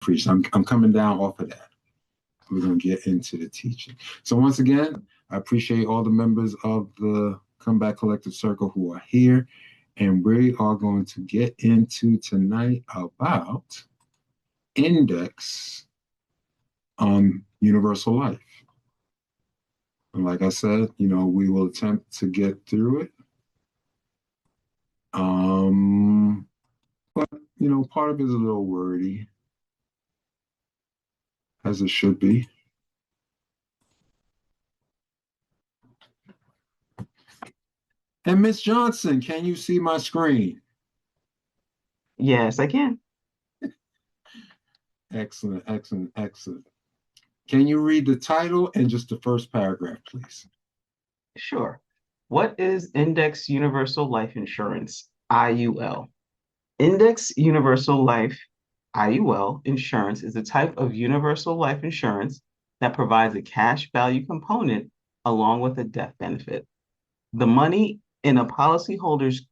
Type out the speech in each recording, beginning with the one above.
appreciate it. I'm coming down off of that. We're going to get into the teaching. So once again, I appreciate all the members of the Comeback Collective Circle who are here. And we are going to get into tonight about index universal life. And like I said, we will attempt to get through it. But, part of it is a little wordy, as it should be. And Miss Johnson, can you see my screen? Yes, I can. Excellent, excellent, excellent. Can you read the title and just the first paragraph, please? Sure. What is Index Universal Life Insurance, IUL? Index Universal Life, IUL, insurance is a type of universal life insurance that provides a cash value component along with a death benefit. The money in a policyholder's,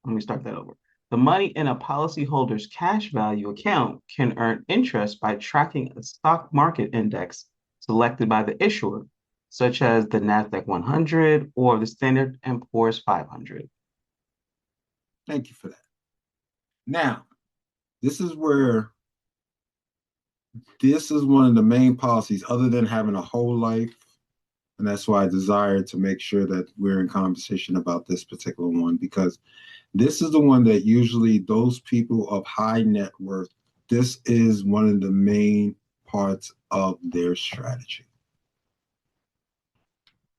let me start that over. The money in a policyholder's cash value account can earn interest by tracking a stock market index selected by the issuer, such as the Nasdaq 100 or the Standard & Poor's 500. Thank you for that. Now, this is one of the main policies, other than having a whole life. And that's why I desire to make sure that we're in conversation about this particular one, because this is the one that usually those people of high net worth, this is one of the main parts of their strategy.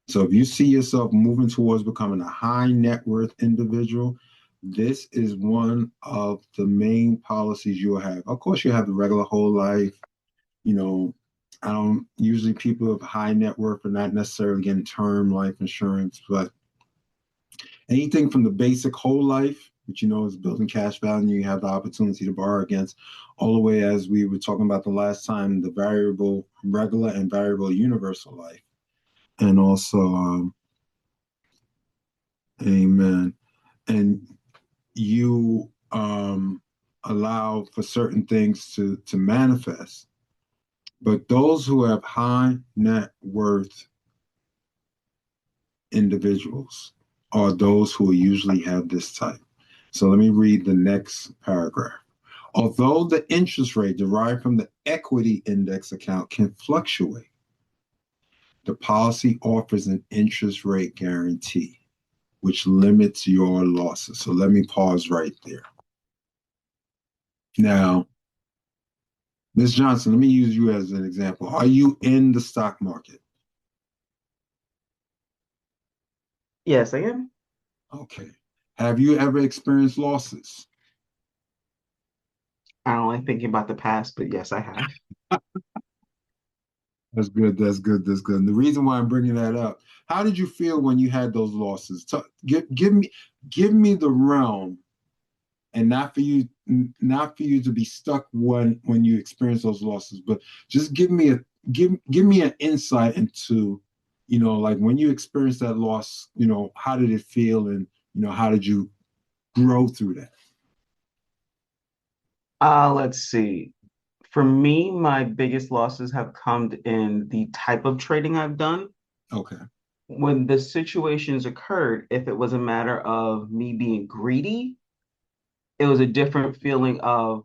So if you see yourself moving towards becoming a high net worth individual, this is one of the main policies you'll have. Of course, you have the regular whole life. Usually people of high net worth are not necessarily getting term life insurance, but anything from the basic whole life, which is building cash value, you have the opportunity to borrow against, all the way, as we were talking about the last time, the variable regular and variable universal life. And also, amen. And you allow for certain things to manifest. But those who have high net worth individuals are those who usually have this type. So let me read the next paragraph. Although the interest rate derived from the equity index account can fluctuate, the policy offers an interest rate guarantee, which limits your losses. So let me pause right there. Now, Ms. Johnson, let me use you as an example. Are you in the stock market? Yes, I am. Okay. Have you ever experienced losses? I don't like thinking about the past, but yes, I have. That's good. That's good. That's good. And the reason why I'm bringing that up, how did you feel when you had those losses? Give me the realm, and not for you to be stuck when you experience those losses, but just give me an insight into, like when you experienced that loss, how did it feel, and how did you grow through that? Let's see. For me, my biggest losses have come in the type of trading I've done. Okay. When the situations occurred, if it was a matter of me being greedy, it was a different feeling of,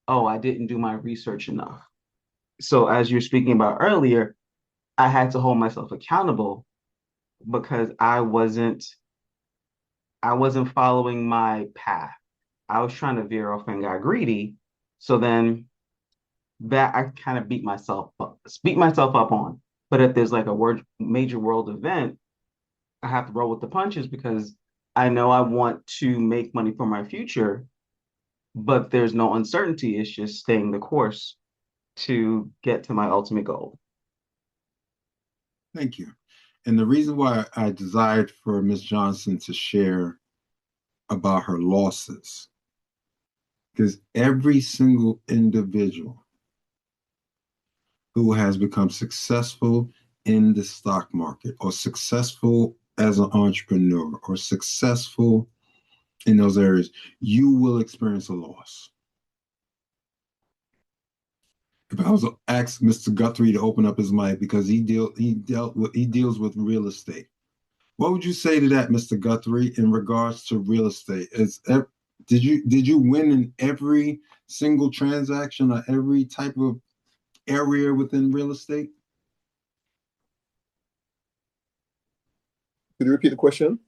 oh, I didn't do my research enough. So as you're speaking about earlier, I had to hold myself accountable because I wasn't following my path. I was trying to veer off and got greedy. So then that I kind of beat myself up on. But if there's like a major world event, I have to roll with the punches because I know I want to make money for my future, but there's no uncertainty. It's just staying the course to get to my ultimate goal. Thank you. And the reason why I desired for Ms. Johnson to share about her losses, because every single individual who has become successful in the stock market, or successful as an entrepreneur, or successful in those areas, you will experience a loss. if I was to ask Mr. Guthrie to open up his mic because he deals with real estate. What would you say to that, Mr. Guthrie, in regards to real estate? Did you win in every single transaction or every type of area within real estate? Could you repeat the question?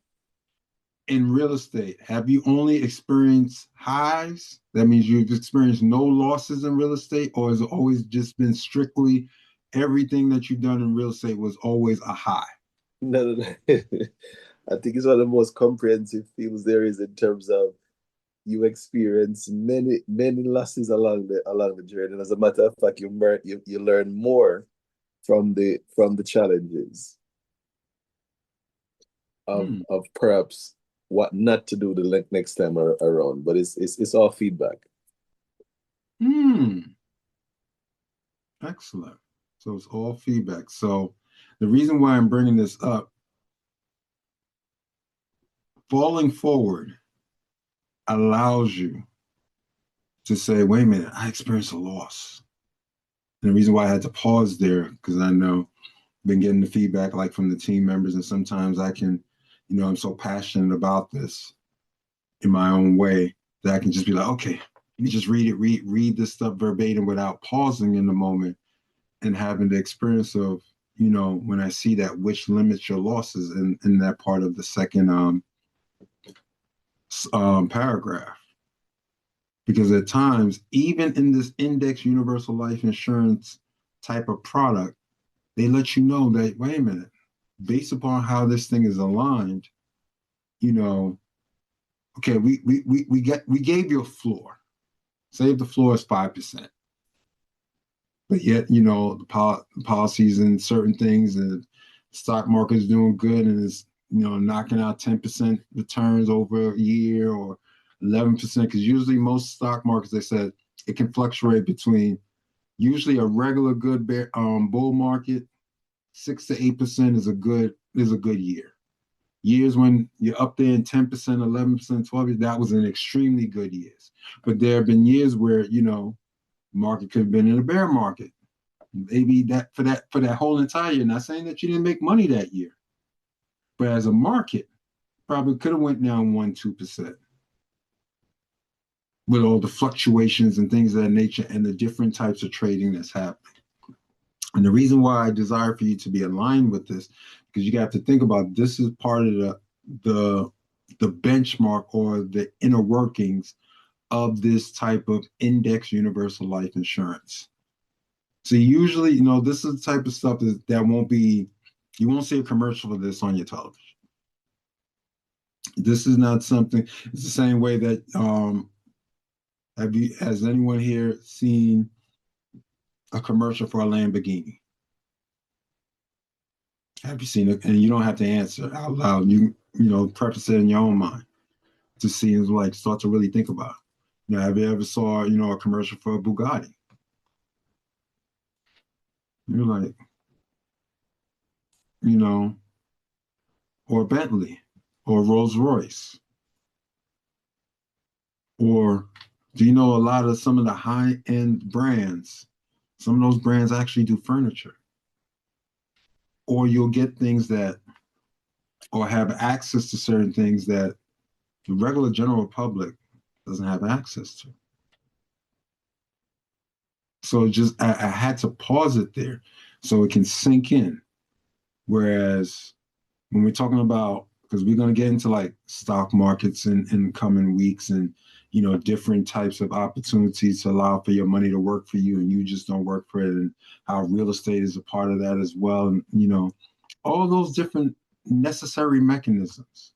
In real estate, have you only experienced highs? That means you've experienced no losses in real estate, or has it always just been strictly everything that you've done in real estate was always a high? No, no, no. I think it's one of the most comprehensive fields there is in terms of you experience many losses along the journey. And as a matter of fact, you learn more from the challenges of perhaps what not to do the next time around. But it's all feedback. Excellent. So it's all feedback. So the reason why I'm bringing this up, falling forward allows you to say, wait a minute, I experienced a loss. And the reason why I had to pause there, because I know I've been getting the feedback like from the team members, and sometimes I can, I'm so passionate about this in my own way that I can just be like, okay, let me just read this stuff verbatim without pausing in the moment and having the experience of, when I see that, which limits your losses in that part of the second paragraph. Because at times, even in this index universal life insurance type of product, they let you know that, wait a minute, based upon how this thing is aligned, okay, we gave you a floor. Say if the floor is 5%. But yet, the policies and certain things, and the stock market is doing good and is, knocking out 10% returns over a year or 11%. Because usually most stock markets, they said it can fluctuate between usually a regular good bull market, 6 to 8% is a good year. Years when you're up there in 10%, 11%, 12%, that was an extremely good years. But there have been years where, market could have been in a bear market. Maybe that for that whole entire year. Not saying that you didn't make money that year, but as a market, probably could have went down 1-2% with all the fluctuations and things of that nature and the different types of trading that's happening. And the reason why I desire for you to be aligned with this, because you have to think about this is part of the benchmark or the inner workings of this type of index universal life insurance. So usually, this is the type of stuff that you won't see a commercial for this on your television. This is not something, it's the same way that, has anyone here seen a commercial for a Lamborghini? Have you seen it? And you don't have to answer out loud. You preface it in your own mind to see and start to really think about it. Have you ever saw, a commercial for a Bugatti? You're like, or Bentley, or Rolls Royce, or do you know a lot of some of the high-end brands? Some of those brands actually do furniture. Or you'll get things or have access to certain things that the regular general public doesn't have access to. So I had to pause it there so it can sink in. Whereas when we're talking about, because we're going to get into stock markets in coming weeks and, different types of opportunities to allow for your money to work for you and you just don't work for it, and how real estate is a part of that as well. And, all those different necessary mechanisms.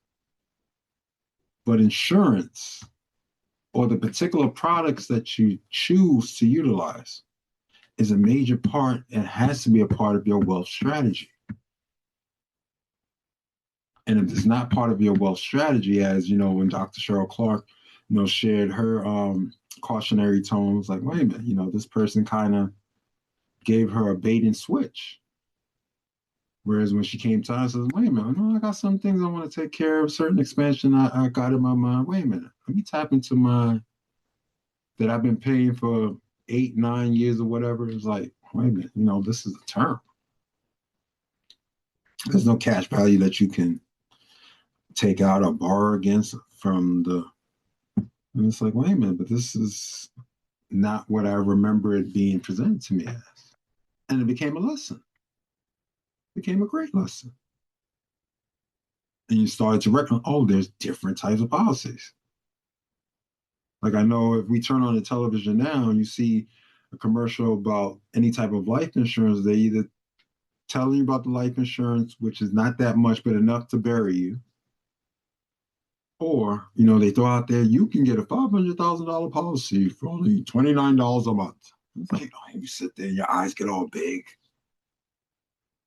But insurance, or the particular products that you choose to utilize, is a major part and has to be a part of your wealth strategy. And if it's not part of your wealth strategy, as when Dr. Cheryl Clarke, shared her cautionary tones, like, wait a minute, this person kind of gave her a bait and switch. Whereas when she came to us, I said, wait a minute, I got some things I want to take care of, certain expansion I got in my mind. Wait a minute, let me tap into that I've been paying for, 8, 9 years or whatever. It's like, wait a minute, this is a term. There's no cash value that you can take out or borrow against from and it's like, wait a minute, but this is not what I remember it being presented to me as. And it became a lesson. It became a great lesson. And you started to recognize, oh, there's different types of policies. Like I know if we turn on the television now and you see a commercial about any type of life insurance, they either tell you about the life insurance, which is not that much, but enough to bury you. Or, they throw out there, you can get a $500,000 policy for only $29 a month. It's like, you sit there, your eyes get all big.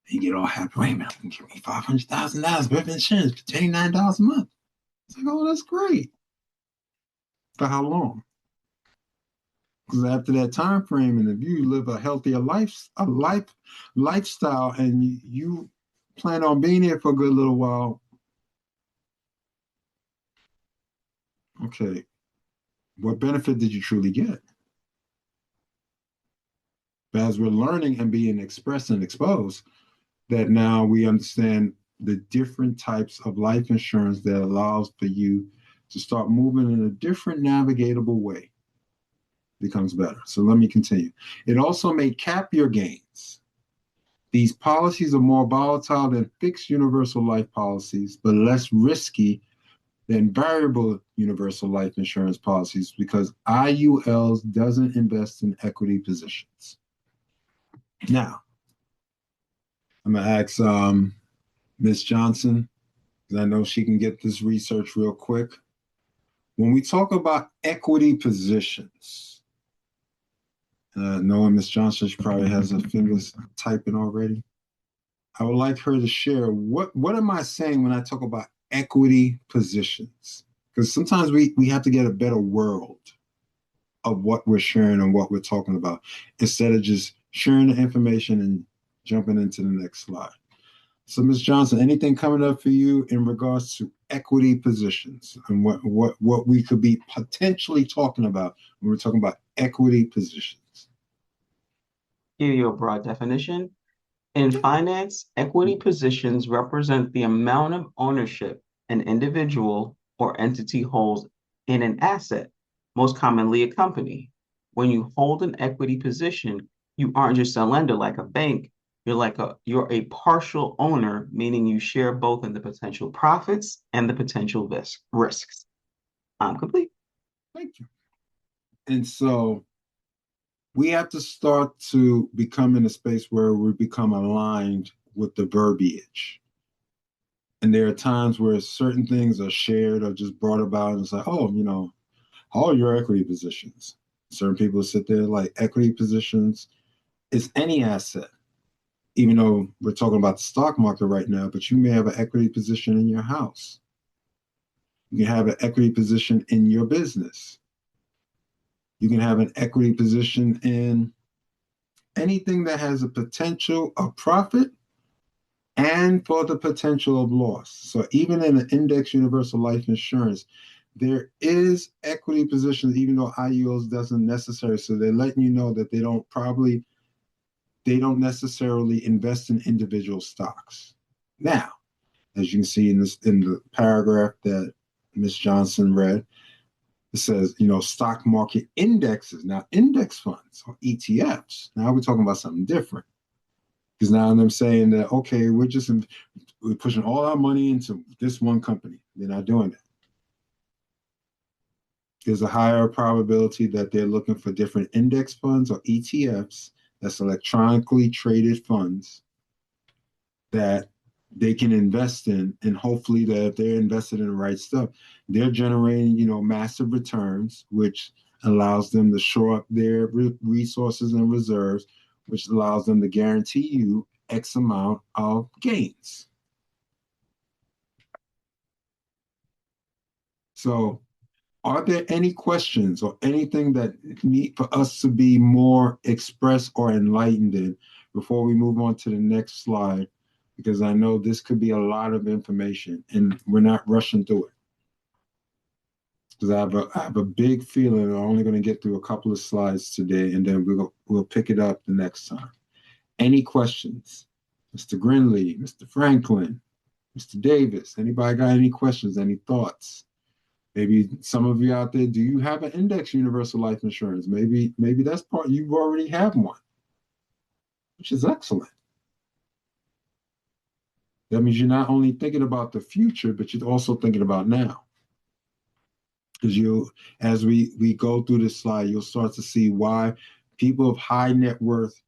You get all happy. Wait a minute, you can give me $500,000 worth of insurance for $29 a month. It's like, oh, that's great. For how long? Because after that time frame, and if you live a healthier lifestyle, and you plan on being here for a good little while, okay, what benefit did you truly get? But as we're learning and being expressed and exposed, that now we understand the different types of life insurance that allows for you to start moving in a different navigatable way. Becomes better. So let me continue. It also may cap your gains. These policies are more volatile than fixed universal life policies, but less risky than variable universal life insurance policies because IULs doesn't invest in equity positions. Now, I'm going to ask Ms. Johnson, because I know she can get this research real quick. When we talk about equity positions, knowing Ms. Johnson, she probably has her fingers typing already. I would like her to share what am I saying when I talk about equity positions? Because sometimes we have to get a better world of what we're sharing and what we're talking about instead of just sharing the information and jumping into the next slide. So, Ms. Johnson, anything coming up for you in regards to equity positions and what we could be potentially talking about when we're talking about equity positions? Give you a broad definition. In finance, equity positions represent the amount of ownership an individual or entity holds in an asset, most commonly a company. When you hold an equity position, you aren't just a lender like a bank. You're a partial owner, meaning you share both in the potential profits and the potential risks. I'm complete. Thank you. And so we have to start to become in a space where we become aligned with the verbiage. And there are times where certain things are shared or just brought about, and it's like, oh, all your equity positions. Certain people sit there like equity positions is any asset, even though we're talking about the stock market right now, but you may have an equity position in your house. You can have an equity position in your business. You can have an equity position in anything that has a potential of profit and for the potential of loss. So even in an index universal life insurance, there is equity positions, even though IULs doesn't necessarily. So they're letting you know that they don't necessarily invest in individual stocks. Now, as you can see in the paragraph that Ms. Johnson read, it says, stock market indexes, now index funds or ETFs. Now we're talking about something different. Because now they're saying that, okay, we're pushing all our money into this one company. They're not doing that. There's a higher probability that they're looking for different index funds or ETFs, that's electronically traded funds that they can invest in, and hopefully that if they're invested in the right stuff, they're generating, massive returns, which allows them to shore up their resources and reserves, which allows them to guarantee you X amount of gains. So are there any questions or anything that need for us to be more expressed or enlightened in before we move on to the next slide? Because I know this could be a lot of information and we're not rushing through it. because I have a big feeling we're only going to get through a couple of slides today, and then we'll pick it up the next time. Any questions? Mr. Grinley, Mr. Franklin, Mr. Davis, anybody got any questions, any thoughts? Maybe some of you out there, do you have an index universal life insurance? Maybe that's part, you already have one, which is excellent. That means you're not only thinking about the future, but you're also thinking about now. Because as we go through this slide, you'll start to see why people of high net worth,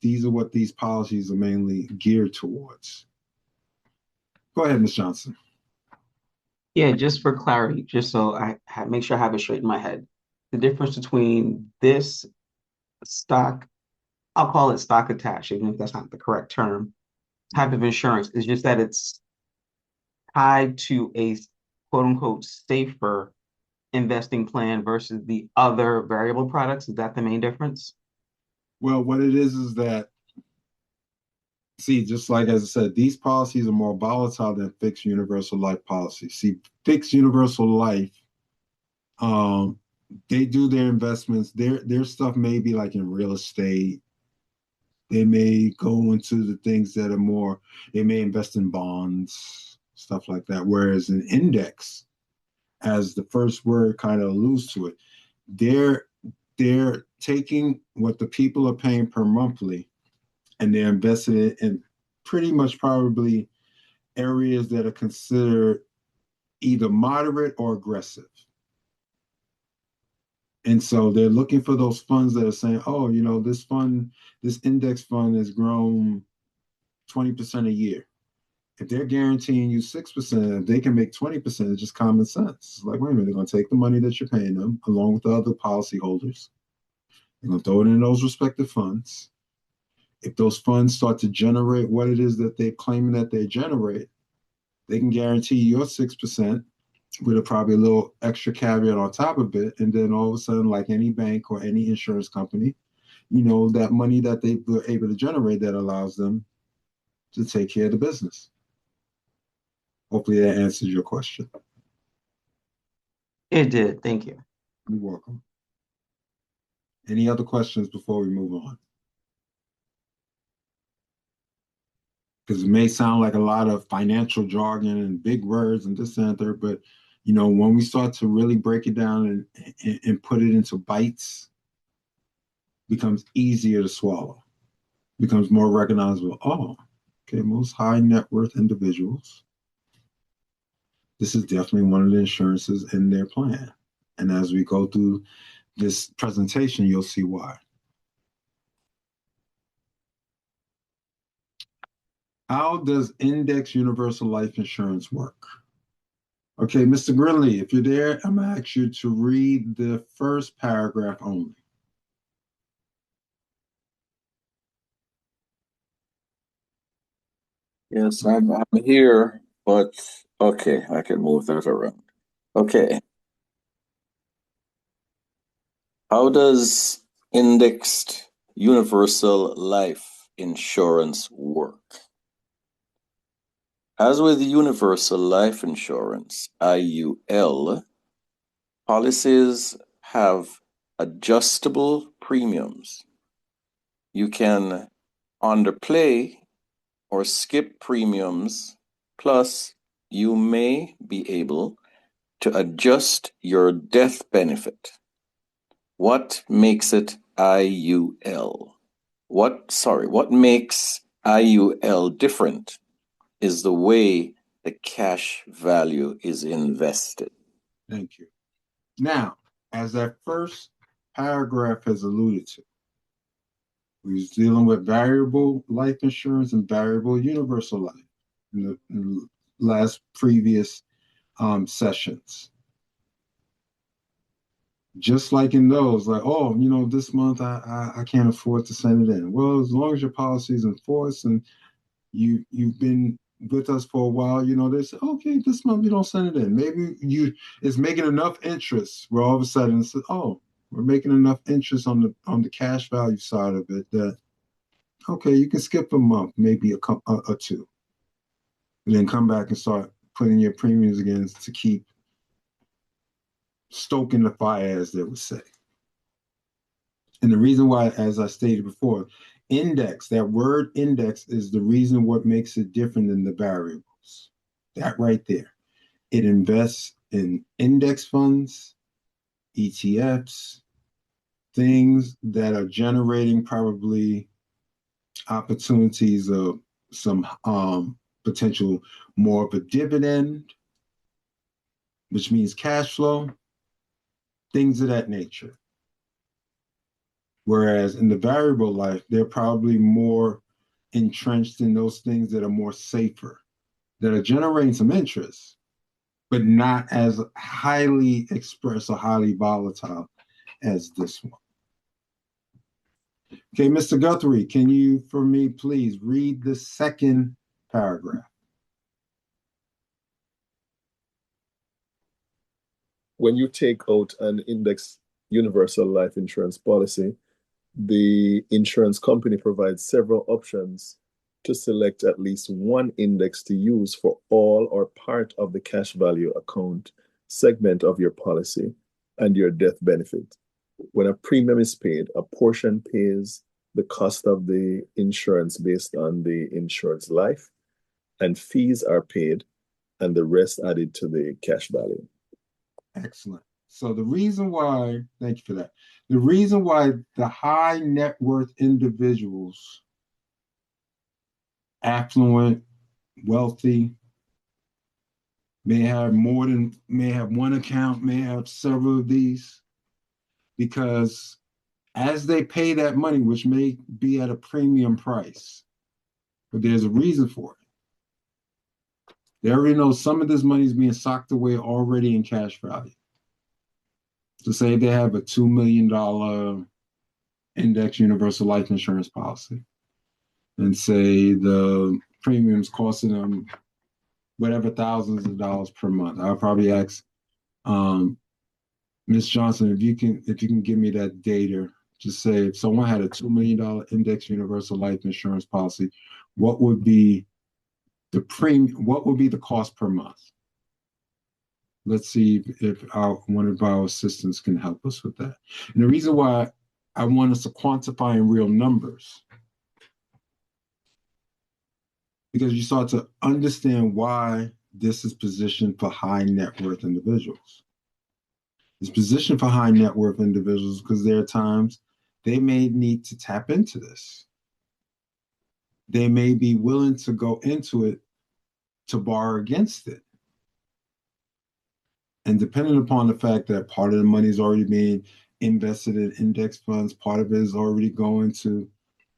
these are what these policies are mainly geared towards. Go ahead, Ms. Johnson. Yeah, just for clarity, just so make sure I have it straight in my head. The difference between this stock, I'll call it stock attached, even if that's not the correct term, type of insurance is just that it's tied to a quote unquote safer investing plan versus the other variable products. Is that the main difference? Well, what it is that, see, just like as I said, these policies are more volatile than fixed universal life policies. See, fixed universal life, they do their investments. Their stuff may be like in real estate. They may go into the things that are more, they may invest in bonds, stuff like that. Whereas an index, as the first word kind of alludes to it, they're taking what the people are paying per monthly and they're investing it in pretty much probably areas that are considered either moderate or aggressive. And so they're looking for those funds that are saying, oh, this index fund has grown 20% a year. If they're guaranteeing you 6%, if they can make 20%, it's just common sense. It's like, wait a minute, they're going to take the money that you're paying them along with the other policyholders. They're going to throw it in those respective funds. If those funds start to generate what it is that they're claiming that they generate, they can guarantee your 6% with probably a little extra caveat on top of it. And then all of a sudden, like any bank or any insurance company, that money that they were able to generate that allows them to take care of the business. Hopefully that answers your question. It did. Thank you. You're welcome. Any other questions before we move on? Because it may sound like a lot of financial jargon and big words and this and that, but when we start to really break it down and put it into bites, it becomes easier to swallow, becomes more recognizable. Oh, okay, most high net worth individuals, this is definitely one of the insurances in their plan. And as we go through this presentation, you'll see why. How does index universal life insurance work? Okay, Mr. Grinley, if you're there, I'm going to ask you to read the first paragraph only. Yes, I'm here, but okay, I can move that around. Okay. How does indexed universal life insurance work? As with universal life insurance, IUL, policies have adjustable premiums. You can underplay or skip premiums, plus you may be able to adjust your death benefit. What makes it IUL? What makes IUL different is the way the cash value is invested. Thank you. Now, as that first paragraph has alluded to, we was dealing with variable life insurance and variable universal life in the last previous sessions. Just like in those, like, oh, this month I can't afford to send it in. Well, as long as your policy is in force and you've been with us for a while, they say, okay, this month you don't send it in. Maybe it's making enough interest where all of a sudden it's, oh, we're making enough interest on the cash value side of it that, okay, you can skip a month, maybe a two, and then come back and start putting your premiums again to keep stoking the fire, as they would say. And the reason why, as I stated before, index, that word index is the reason what makes it different than the variables. That right there. It invests in index funds, ETFs, things that are generating probably opportunities of some potential more of a dividend, which means cash flow, things of that nature. Whereas in the variable life, they're probably more entrenched in those things that are more safer, that are generating some interest, but not as highly expressed or highly volatile as this one. Okay, Mr. Guthrie, can you, for me, please read the second paragraph? When you take out an index universal life insurance policy, the insurance company provides several options to select at least one index to use for all or part of the cash value account segment of your policy and your death benefit. When a premium is paid, a portion pays the cost of the insurance based on the insured's life, and fees are paid, and the rest added to the cash value. Excellent. So the reason why, thank you for that. The reason why the high net worth individuals, affluent, wealthy, may have one account, may have several of these, because as they pay that money, which may be at a premium price, but there's a reason for it. They already know some of this money is being socked away already in cash value. So say they have a $2 million index universal life insurance policy, and say the premiums costing them whatever thousands of dollars per month. I'll probably ask Ms. Johnson if you can give me that data. Just say if someone had a $2 million index universal life insurance policy, what would be the premium? What would be the cost per month? Let's see if one of our assistants can help us with that. And the reason why I want us to quantify in real numbers, because you start to understand why this is positioned for high net worth individuals. It's positioned for high net worth individuals because there are times they may need to tap into this. They may be willing to go into it to borrow against it. And depending upon the fact that part of the money is already being invested in index funds, part of it is already going to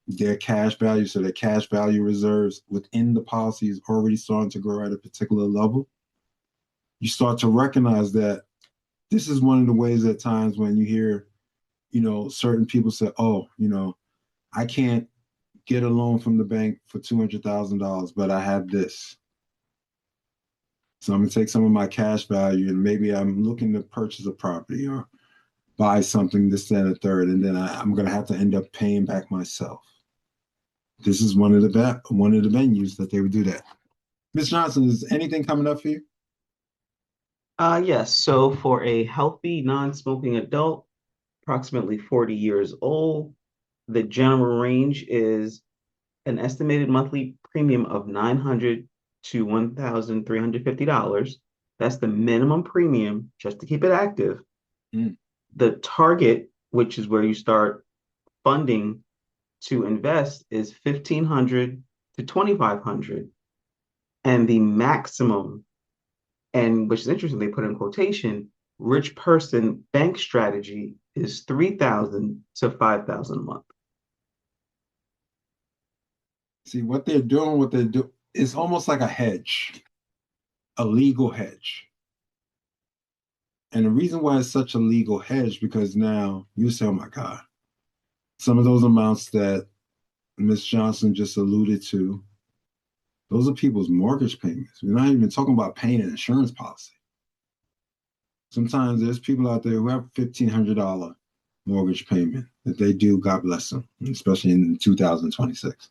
their cash value. So their cash value reserves within the policy is already starting to grow at a particular level. You start to recognize that this is one of the ways at times when you hear, certain people say, oh, I can't get a loan from the bank for $200,000, but I have this. So I'm going to take some of my cash value and maybe I'm looking to purchase a property or buy something, this, that, and the third, and then I'm going to have to end up paying back myself. This is one of the venues that they would do that. Ms. Johnson, is anything coming up for you? Yes. So for a healthy non-smoking adult, approximately 40 years old, the general range is an estimated monthly premium of $900 to $1,350. That's the minimum premium just to keep it active. The target, which is where you start funding to invest, is $1,500 to $2,500. And the maximum, and which is interesting, they put in quotation, rich person bank strategy is $3,000 to $5,000 a month. See, what they're doing is almost like a hedge, a legal hedge. And the reason why it's such a legal hedge, because now you say, oh my God, some of those amounts that Ms. Johnson just alluded to, those are people's mortgage payments. We're not even talking about paying an insurance policy. Sometimes there's people out there who have $1,500 mortgage payment that they do, God bless them, especially in 2026.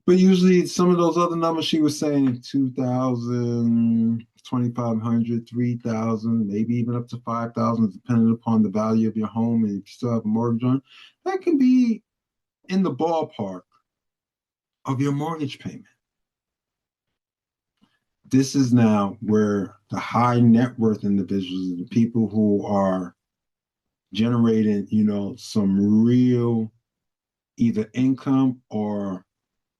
But usually some of those other numbers she was saying 2,000, 2,500, 3,000, maybe even up to 5,000, depending upon the value of your home and if you still have a mortgage on, that can be in the ballpark of your mortgage payment. This is now where the high net worth individuals, the people who are generating, some real either income or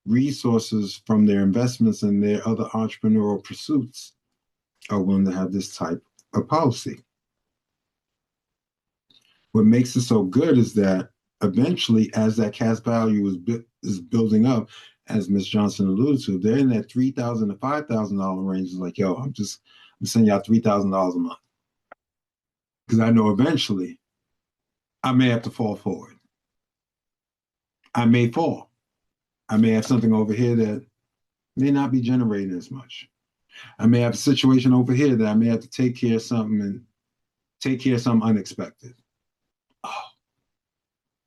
resources from their investments and their other entrepreneurial pursuits are willing to have this type of policy. What makes it so good is that eventually, as that cash value is building up, as Ms. Johnson alluded to, they're in that $3,000 to $5,000 range. It's like, yo, I'm sending y'all $3,000 a month. Because I know eventually I may have to fall forward. I may fall. I may have something over here that may not be generating as much. I may have a situation over here that I may have to take care of something unexpected. Oh,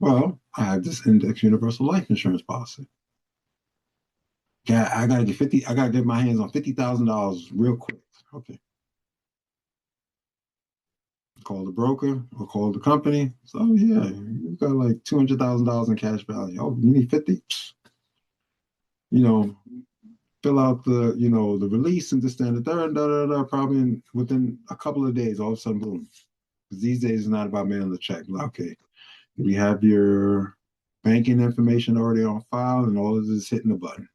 well, I have this index universal life insurance policy. Yeah, I gotta get my hands on $50,000 real quick. Okay. Call the broker or call the company. So yeah, you got like $200,000 in cash value. Oh, you need 50? Fill out the release and this, that, and the third, probably within a couple of days, all of a sudden, boom. Because these days it's not about mailing the check. Okay, we have your banking information already on file, and all of this is hitting the button.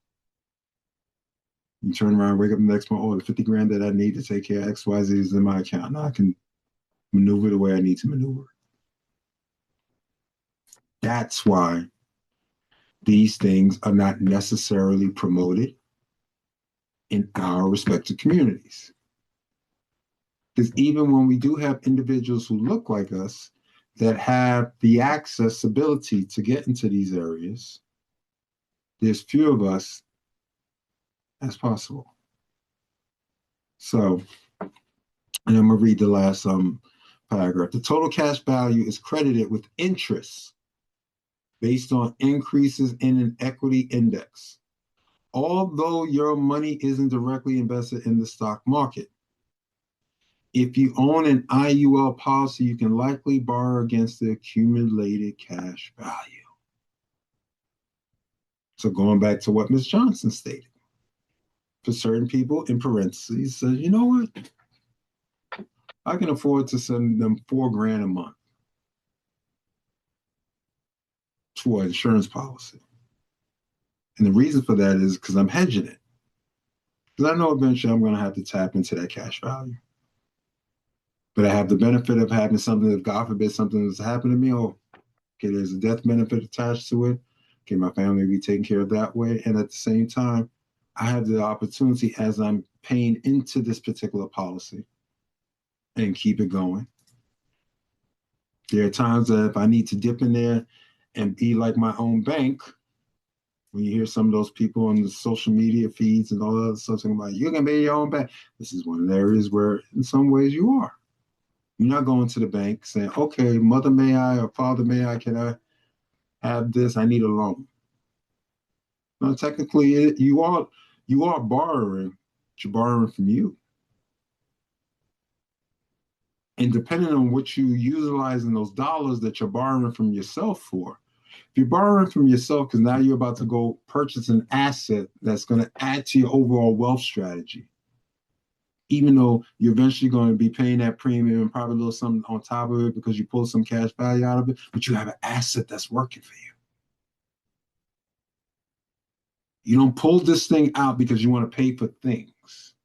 You turn around, wake up the next morning, oh, the 50 grand that I need to take care of XYZ is in my account. Now I can maneuver the way I need to maneuver. That's why these things are not necessarily promoted in our respective communities. Because even when we do have individuals who look like us that have the accessibility to get into these areas, there's few of us as possible. So, and I'm going to read the last paragraph. The total cash value is credited with interest based on increases in an equity index, although your money isn't directly invested in the stock market. If you own an IUL policy, you can likely borrow against the accumulated cash value. So going back to what Ms. Johnson stated, for certain people, in parentheses, says, you know what? I can afford to send them $4,000 a month to an insurance policy. And the reason for that is because I'm hedging it. Because I know eventually I'm going to have to tap into that cash value. But I have the benefit of having something, if God forbid something has happened to me, okay, there's a death benefit attached to it. Okay, my family will be taken care of that way. And at the same time, I have the opportunity as I'm paying into this particular policy and keep it going. There are times that if I need to dip in there and be like my own bank, when you hear some of those people on the social media feeds and all that other stuff talking about, you're going to be your own bank. This is one of the areas where in some ways you are. You're not going to the bank saying, okay, mother, may I, or father, may I, can I have this? I need a loan. No, technically, you are borrowing, but you're borrowing from you. And depending on what you utilizing those dollars that you're borrowing from yourself for, if you're borrowing from yourself because now you're about to go purchase an asset that's going to add to your overall wealth strategy, even though you're eventually going to be paying that premium and probably a little something on top of it because you pull some cash value out of it, but you have an asset that's working for you. You don't pull this thing out because you want to pay for things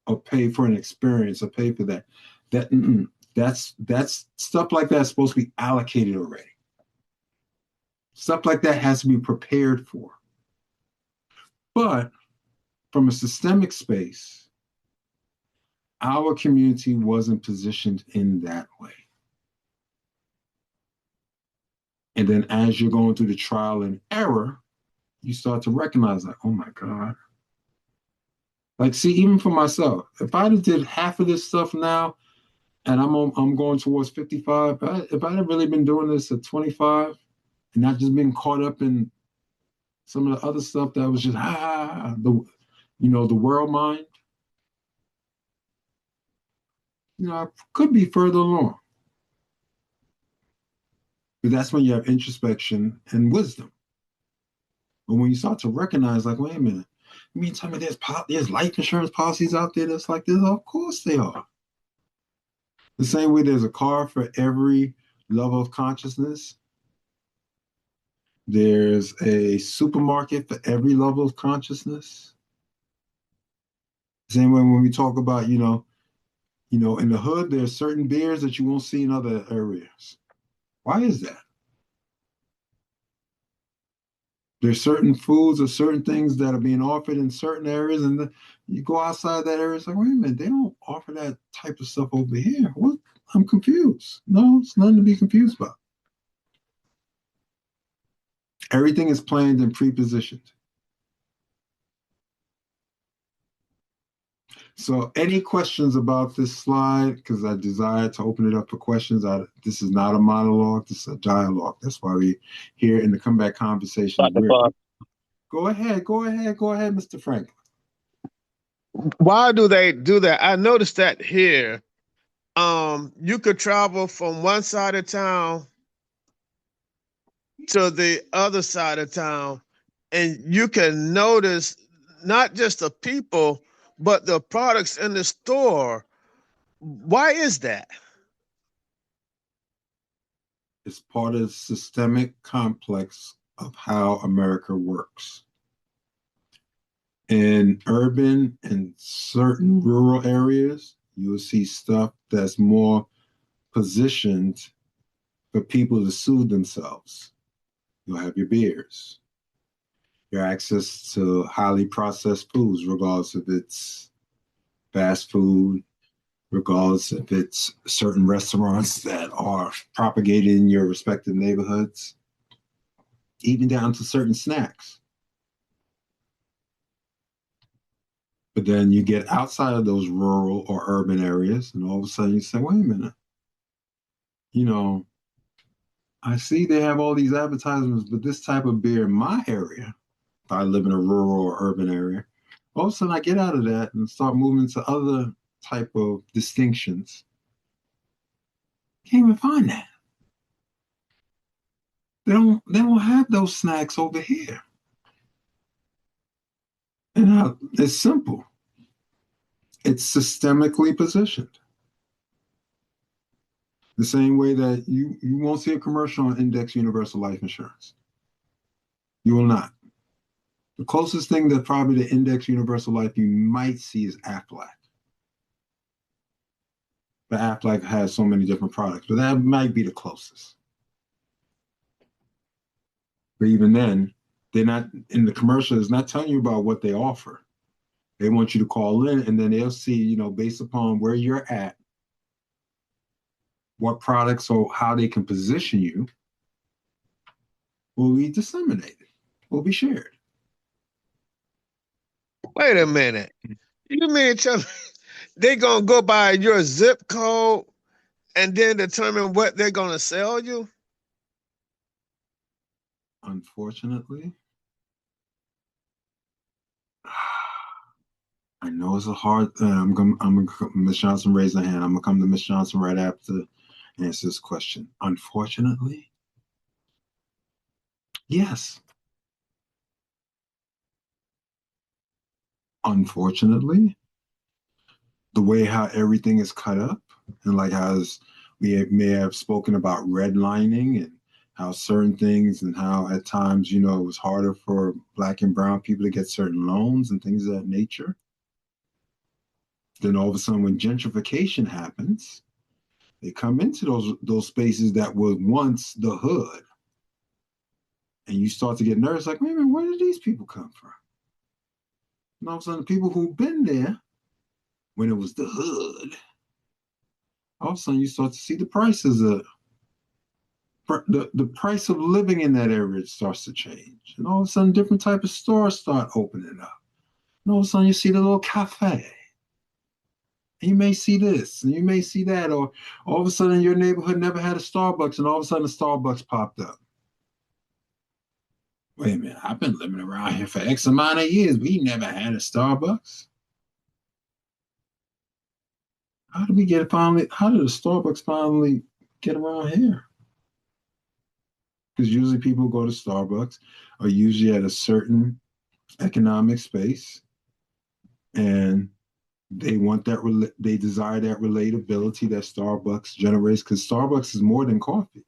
or pay for an experience or pay for that. That's stuff like that's supposed to be allocated already. Stuff like that has to be prepared for. But from a systemic space, our community wasn't positioned in that way. And then as you're going through the trial and error, you start to recognize like, oh my God. Like, see, even for myself, if I did half of this stuff now and I'm going towards 55, if I'd have really been doing this at 25 and not just being caught up in some of the other stuff that was just the world mind, I could be further along. But that's when you have introspection and wisdom. But when you start to recognize, like, wait a minute, you mean tell me there's life insurance policies out there that's like this? Of course they are. The same way there's a car for every level of consciousness. There's a supermarket for every level of consciousness. Same way when we talk about, in the hood, there's certain beers that you won't see in other areas. Why is that? There's certain foods or certain things that are being offered in certain areas, and you go outside that area, it's like, wait a minute, they don't offer that type of stuff over here. What? I'm confused. No, it's nothing to be confused about. Everything is planned and pre-positioned. So any questions about this slide? Because I desire to open it up for questions. This is not a monologue. This is a dialogue. That's why we're here in the comeback conversation. Go ahead, Mr. Franklin. Why do they do that? I noticed that here. You could travel from one side of town to the other side of town, and you can notice not just the people, but the products in the store. Why is that? It's part of the systemic complex of how America works. In urban and certain rural areas, you will see stuff that's more positioned for people to soothe themselves. You'll have your beers, your access to highly processed foods, regardless if it's fast food, regardless if it's certain restaurants that are propagated in your respective neighborhoods, even down to certain snacks. But then you get outside of those rural or urban areas, and all of a sudden you say, wait a minute, I see they have all these advertisements, but this type of beer in my area, if I live in a rural or urban area, all of a sudden I get out of that and start moving to other type of distinctions. Can't even find that. They don't have those snacks over here. And it's simple. It's systemically positioned. The same way that you won't see a commercial on Index Universal Life Insurance. You will not. The closest thing that probably to Index Universal Life you might see is Aflac. But Aflac has so many different products, but that might be the closest. But even then, they're not in the commercial, it's not telling you about what they offer. They want you to call in, and then they'll see, based upon where you're at, what products or how they can position you will be disseminated, will be shared. Wait a minute. You mean they gonna go by your zip code and then determine what they're gonna sell you? Unfortunately, I know it's a hard thing. I'm gonna Miss Johnson raise her hand. I'm gonna come to Miss Johnson right after to answer this question. Unfortunately, yes. Unfortunately, the way how everything is cut up, and like how we may have spoken about redlining and how certain things and how at times, it was harder for Black and brown people to get certain loans and things of that nature. Then all of a sudden, when gentrification happens, they come into those spaces that were once the hood. And you start to get nervous, like, wait a minute, where did these people come from? And all of a sudden, the people who've been there when it was the hood, all of a sudden you start to see the prices of the price of living in that area starts to change. And all of a sudden, different type of stores start opening up. And all of a sudden, you see the little cafe. And you may see this, and you may see that, or all of a sudden, your neighborhood never had a Starbucks, and all of a sudden, a Starbucks popped up. wait a minute, I've been living around here for X amount of years. We never had a Starbucks. How did the Starbucks finally get around here? Because usually people who go to Starbucks are usually at a certain economic space, and they desire that relatability that Starbucks generates, because Starbucks is more than coffee.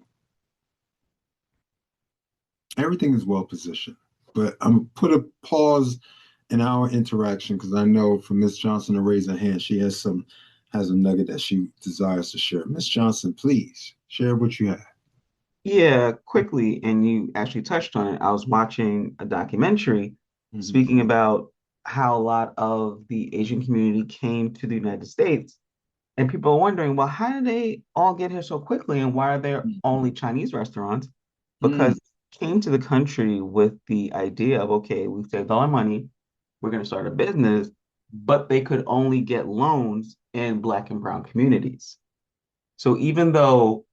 Everything is well positioned. But I'm gonna put a pause in our interaction, because I know for Miss Johnson to raise her hand, she has a nugget that she desires to share. Miss Johnson, please share what you have. Yeah, quickly, and you actually touched on it. I was watching a documentary speaking about how a lot of the Asian community came to the United States, and people are wondering, well, how did they all get here so quickly, and why are there only Chinese restaurants? Because they came to the country with the idea of, okay, we've saved all our money, we're going to start a business, but they could only get loans in Black and Brown communities. So even though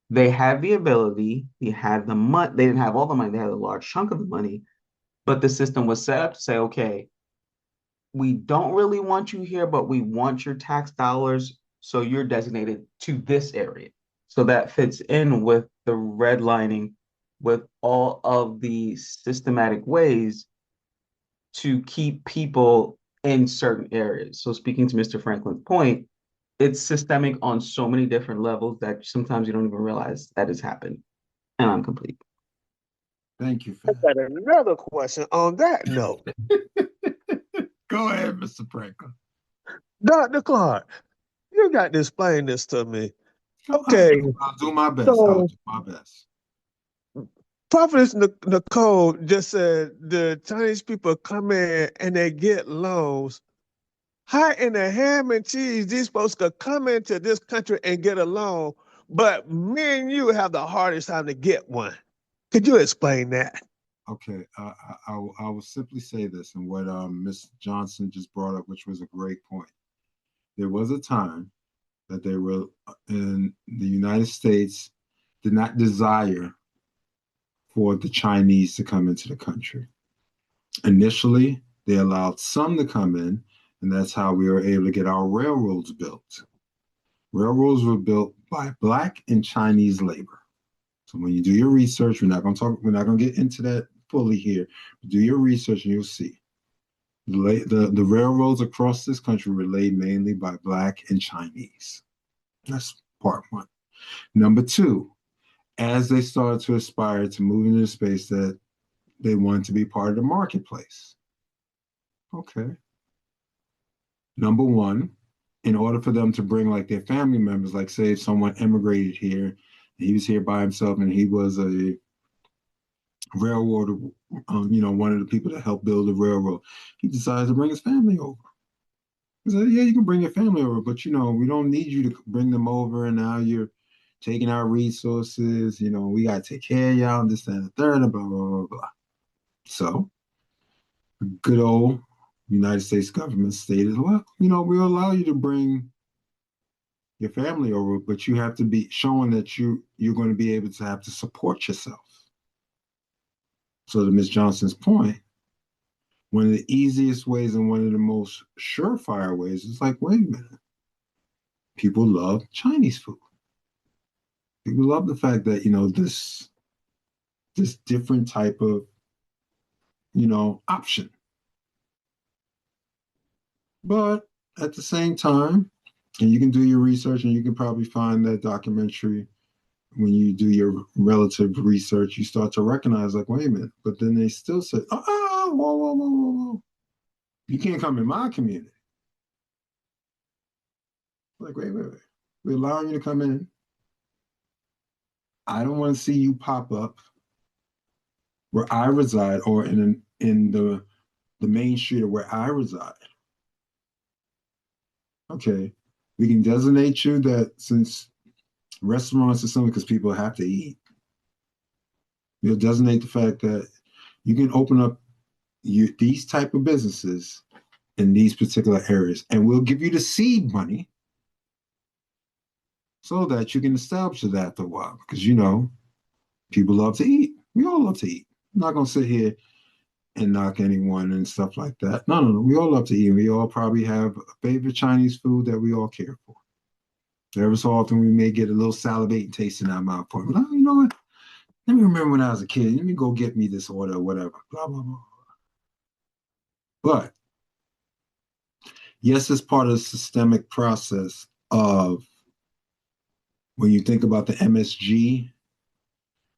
they had the ability, they had the money, they didn't have all the money, they had a large chunk of the money, but the system was set up to say, okay, we don't really want you here, but we want your tax dollars, so you're designated to this area. So that fits in with the redlining, with all of the systematic ways to keep people in certain areas. So speaking to Mr. Franklin's point, it's systemic on so many different levels that sometimes you don't even realize that it's happened. And I'm complete. Thank you, I Fab. got another question on that note. Go ahead, Mr. Franklin. Dr. Clarke, you got to explain this to me. Okay, I'll do my best. so I'll do my best. Prophetess Nicole just said the Chinese people come in and they get loans. How in the ham and cheese these folks could come into this country and get a loan, but me and you have the hardest time to get one? Could you explain that? Okay, I will simply say this, and what Miss Johnson just brought up, which was a great point. There was a time that they were in the United States did not desire for the Chinese to come into the country. Initially, they allowed some to come in, and that's how we were able to get our railroads built. Railroads were built by Black and Chinese labor. So when you do your research, we're not going to get into that fully here. But do your research and you'll see. The railroads across this country were laid mainly by Black and Chinese. That's part one. Number two, as they started to aspire to move into the space that they wanted to be part of the marketplace. Okay. Number one, in order for them to bring like their family members, like say if someone immigrated here, and he was here by himself and he was a railroader, one of the people that helped build the railroad, he decided to bring his family over. He said, yeah, you can bring your family over, but we don't need you to bring them over, and now you're taking our resources, we got to take care of y'all, and this, that, and the third, and blah, blah, blah, blah. So, good old United States government stated, well, we'll allow you to bring your family over, but you have to be showing that you're going to be able to have to support yourself. So to Ms. Johnson's point, one of the easiest ways and one of the most surefire ways is like, wait a minute, people love Chinese food. People love the fact that, this different type of, option. But at the same time, and you can do your research and you can probably find that documentary when you do your relative research, you start to recognize like, wait a minute, but then they still say, whoa, whoa, whoa, whoa, whoa. You can't come in my community. Like, wait. We're allowing you to come in. I don't want to see you pop up where I reside or in the main street of where I reside. Okay, we can designate you that since restaurants are something because people have to eat. We'll designate the fact that you can open up these type of businesses in these particular areas, and we'll give you the seed money so that you can establish it after a while. Because people love to eat. We all love to eat. I'm not gonna sit here and knock anyone and stuff like that. No, no, no. We all love to eat. We all probably have a favorite Chinese food that we all care for. Every so often, we may get a little salivating taste in our mouth. But you know what? Let me remember when I was a kid. Let me go get me this order or whatever. Blah blah blah. But yes, it's part of the systemic process of when you think about the MSG,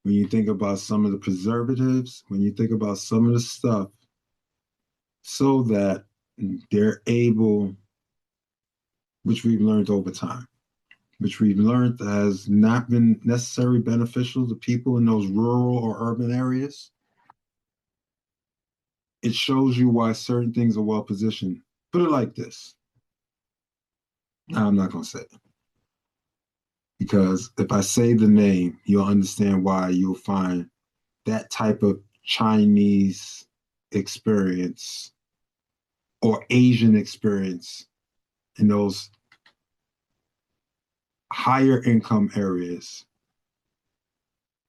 when you think about some of the preservatives, when you think about some of the stuff, so that they're able, which we've learned over time, which we've learned has not been necessarily beneficial to people in those rural or urban areas. It shows you why certain things are well positioned. Put it like this. No, I'm not going to say it. Because if I say the name, you'll understand why you'll find that type of Chinese experience or Asian experience in those higher income areas.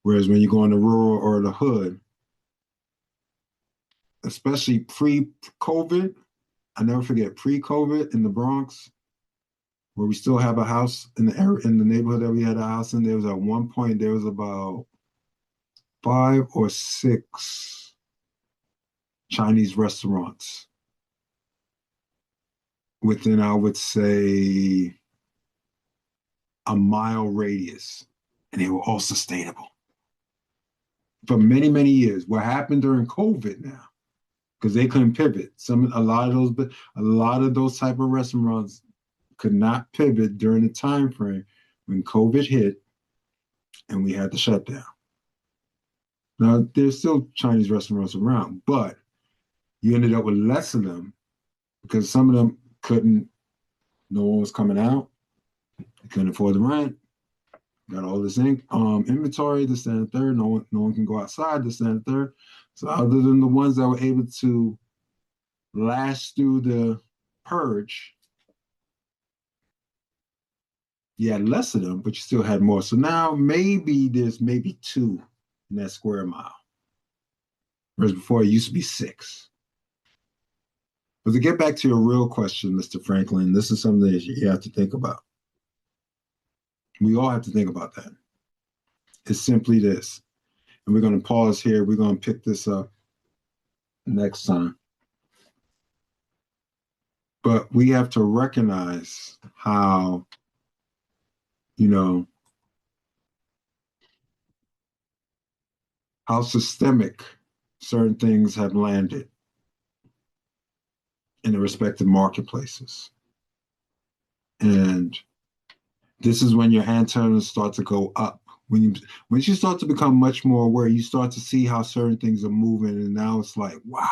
Whereas when you go in the rural or the hood, especially pre-COVID, I never forget pre-COVID in the Bronx, where we still have a house in the area, in the neighborhood that we had a house in. There was at one point there was about 5 or 6 Chinese restaurants within, I would say, a mile radius, and they were all sustainable for many, many years. What happened during COVID now? Because they couldn't pivot. A lot of those type of restaurants could not pivot during the time frame when COVID hit and we had to shut down. Now, there's still Chinese restaurants around, but you ended up with less of them because some of them no one was coming out. They couldn't afford the rent. Got all this inventory, this, that, and the third. No one can go outside, this, that, and the third. So other than the ones that were able to last through the purge, you had less of them, but you still had more. So now there's maybe 2 in that square mile. Whereas before it used to be 6. But to get back to your real question, Mr. Franklin, this is something that you have to think about. We all have to think about that. It's simply this. And we're going to pause here. We're going to pick this up next time. But we have to recognize how, how systemic certain things have landed in the respective marketplaces. And this is when your antennas start to go up. Once you start to become much more aware, you start to see how certain things are moving, and now it's like, wow,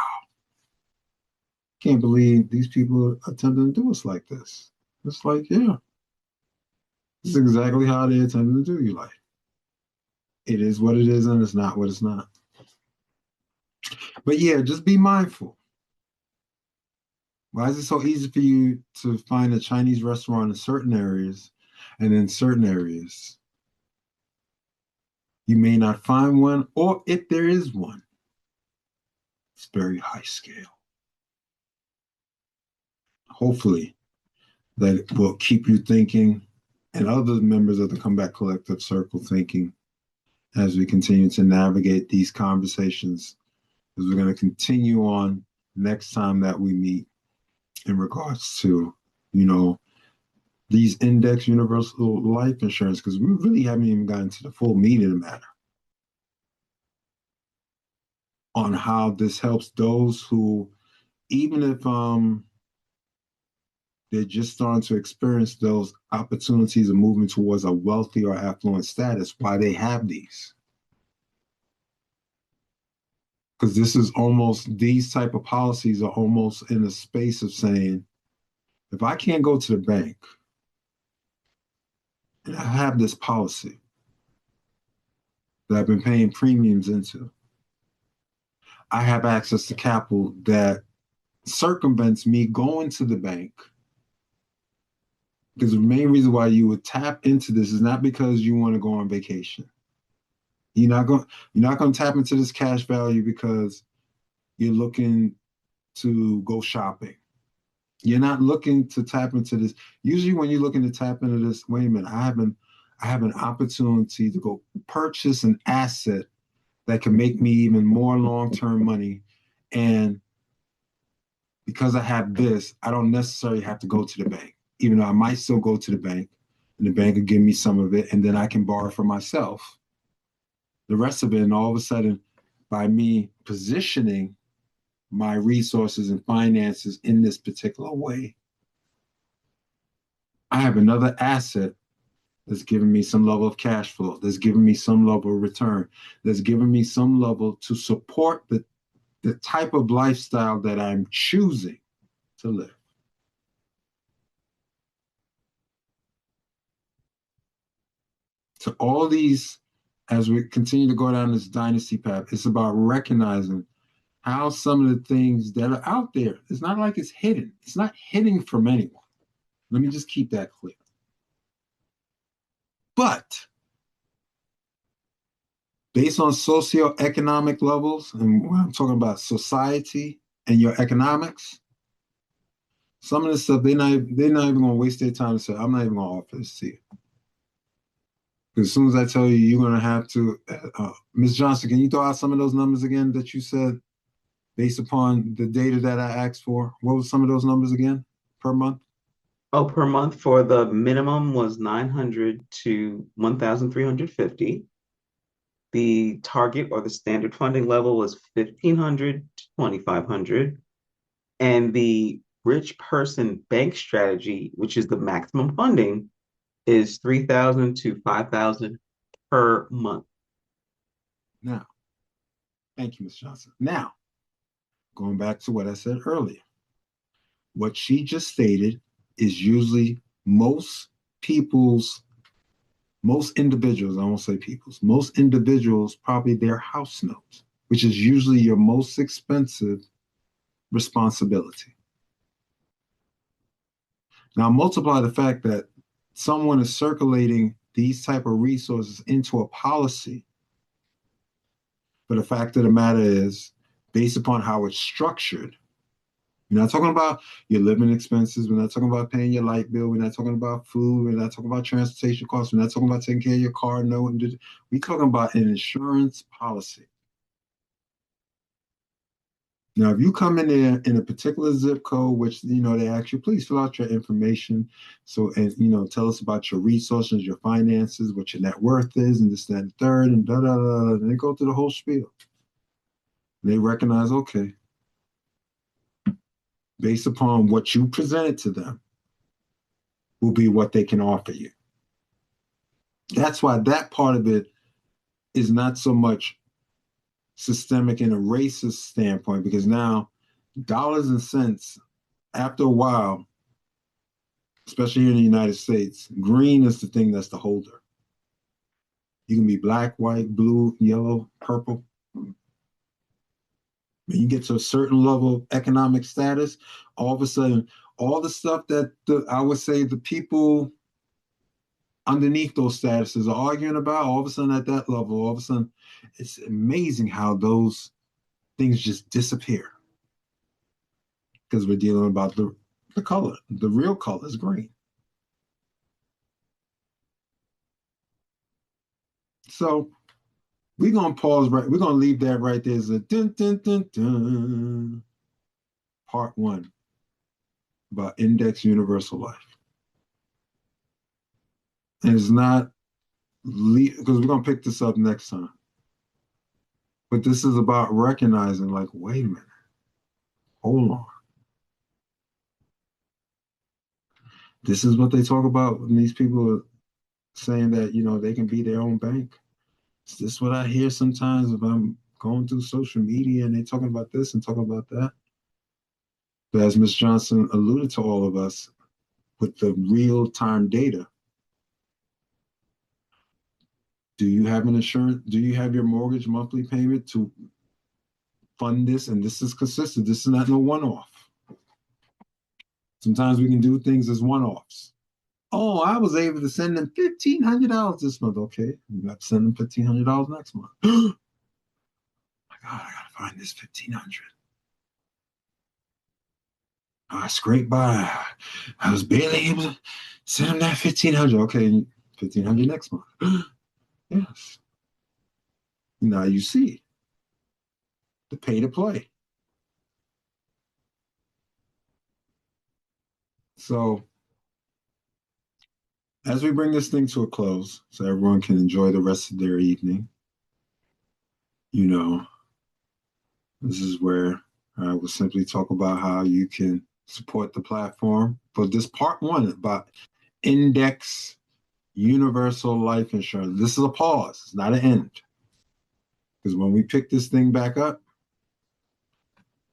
can't believe these people are attempting to do us like this. It's like, yeah, this is exactly how they attempted to do you. Like, it is what it is, and it's not what it's not. But yeah, just be mindful. Why is it so easy for you to find a Chinese restaurant in certain areas, and in certain areas you may not find one, or if there is one, it's very high scale. Hopefully that will keep you thinking and other members of the Comeback Collective Circle thinking as we continue to navigate these conversations, because we're going to continue on next time that we meet in regards to, these index universal life insurance, because we really haven't even gotten to the full meat of the matter on how this helps those who, even if they're just starting to experience those opportunities of moving towards a wealthy or affluent status, why they have these. Because these type of policies are almost in a space of saying, if I can't go to the bank and I have this policy that I've been paying premiums into, I have access to capital that circumvents me going to the bank. Because the main reason why you would tap into this is not because you want to go on vacation. You're not going to tap into this cash value because you're looking to go shopping. You're not looking to tap into this. Usually when you're looking to tap into this, wait a minute, I have an opportunity to go purchase an asset that can make me even more long-term money. And because I have this, I don't necessarily have to go to the bank, even though I might still go to the bank and the bank will give me some of it, and then I can borrow for myself the rest of it. And all of a sudden, by me positioning my resources and finances in this particular way, I have another asset that's giving me some level of cash flow, that's giving me some level of return, that's giving me some level to support the type of lifestyle that I'm choosing to live. So all these, as we continue to go down this dynasty path, it's about recognizing how some of the things that are out there, it's not like it's hidden. It's not hidden from anyone. Let me just keep that clear. But based on socioeconomic levels, and when I'm talking about society and your economics, some of this stuff, they're not even going to waste their time to say, I'm not even going to offer this to you. Because as soon as I tell you, you're going to have to, Ms. Johnson, can you throw out some of those numbers again that you said based upon the data that I asked for? What was some of those numbers again per month? Oh, per month for the minimum was 900 to 1,350. The target or the standard funding level was 1,500 to 2,500. And the rich person bank strategy, which is the maximum funding, is 3,000 to 5,000 per month. Now, thank you, Ms. Johnson. Now, going back to what I said earlier, what she just stated is usually most individuals, I won't say people's, most individuals, probably their house note, which is usually your most expensive responsibility. Now multiply the fact that someone is circulating these type of resources into a policy. But the fact of the matter is, based upon how it's structured, we're not talking about your living expenses. We're not talking about paying your light bill. We're not talking about food. We're not talking about transportation costs. We're not talking about taking care of your car note. We're talking about an insurance policy. Now, if you come in there in a particular zip code, which, they ask you, please fill out your information. So, and, tell us about your resources, your finances, what your net worth is, and this, that, and third, and da, da, da, da. And they go through the whole spiel. They recognize, okay, based upon what you presented to them, will be what they can offer you. That's why that part of it is not so much systemic in a racist standpoint, because now dollars and cents, after a while, especially here in the United States, green is the thing that's the holder. You can be black, white, blue, yellow, purple. When you get to a certain level of economic status, all of a sudden, all the stuff that I would say the people underneath those statuses are arguing about, all of a sudden at that level, all of a sudden, it's amazing how those things just disappear. Because we're dealing about the color. The real color is green. So we're going to pause right. We're going to leave that right there as a dun, dun, dun, dun. Part 1 about index universal life. And it's not, because we're going to pick this up next time. But this is about recognizing, like, wait a minute, hold on. This is what they talk about when these people are saying that, they can be their own bank. Is this what I hear sometimes if I'm going through social media and they're talking about this and talking about that? But as Ms. Johnson alluded to all of us, with the real-time data, do you have an insurance? Do you have your mortgage monthly payment to fund this? And this is consistent. This is not no one-off. Sometimes we can do things as one-offs. Oh, I was able to send them $1,500 this month. Okay, you got to send them $1,500 next month. Oh my God, I gotta find this 1,500. I scraped by. I was barely able to send them that 1,500. Okay, 1,500 next month. Yes. Now you see the pay to play. So as we bring this thing to a close, so everyone can enjoy the rest of their evening, you know, this is where I will simply talk about how you can support the platform. For this part one about index universal life insurance. This is a pause, it's not an end. Because when we pick this thing back up,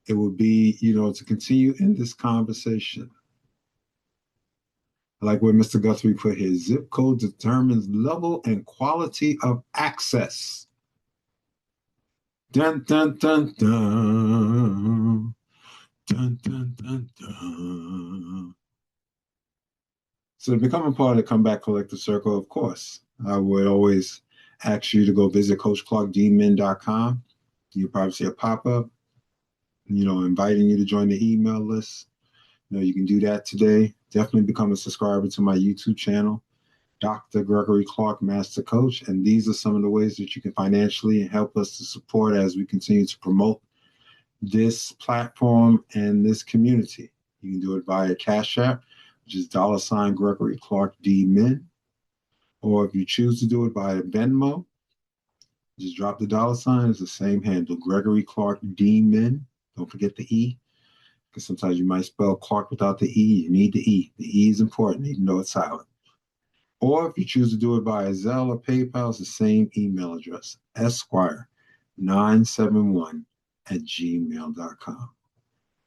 it will be, to continue in this conversation. I like what Mr. Guthrie put here. Zip code determines level and quality of access. Dun, dun, dun, dun. Dun, dun, dun, dun. So to become a part of the Comeback Collective Circle, of course, I would always ask you to go visit CoachClarkeDmin.com. You'll probably see a pop-up, inviting you to join the email list. You can do that today. Definitely become a subscriber to my YouTube channel, Dr. Gregory Clarke, Master Coach. And these are some of the ways that you can financially help us to support as we continue to promote this platform and this community. You can do it via Cash App, which is $ Gregory Clarke D Min. Or if you choose to do it via Venmo, just drop the $. It's the same handle, Gregory Clarke D Min. Don't forget the E, because sometimes you might spell Clark without the E. You need the E. The E is important, even though it's silent. Or if you choose to do it via Zelle or PayPal, it's the same email address, esquire971@gmail.com.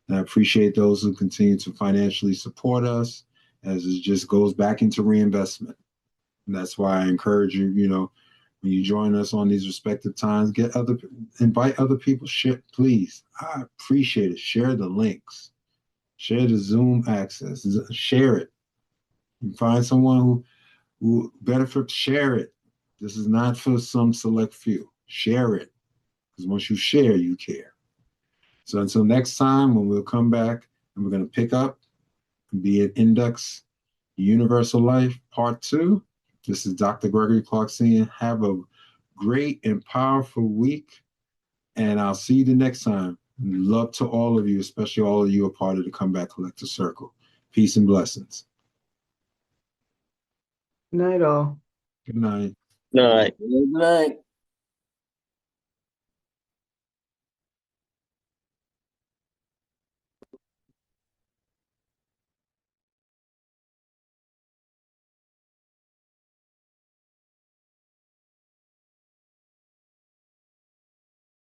And I appreciate those who continue to financially support us, as it just goes back into reinvestment. And that's why I encourage you, when you join us on these respective times, invite other people, share, please. I appreciate it. Share the links, share the Zoom access, share it. You find someone who benefits, share it. This is not for some select few. Share it, because once you share, you care. So until next time, when we'll come back and we're going to pick up and be at Index Universal Life Part 2. This is Dr. Gregory Clarke saying, have a great and powerful week, and I'll see you the next time. Love to all of you, especially all of you a part of the Comeback Collective Circle. Peace and blessings. Good night, all. Good night. All right. Good night.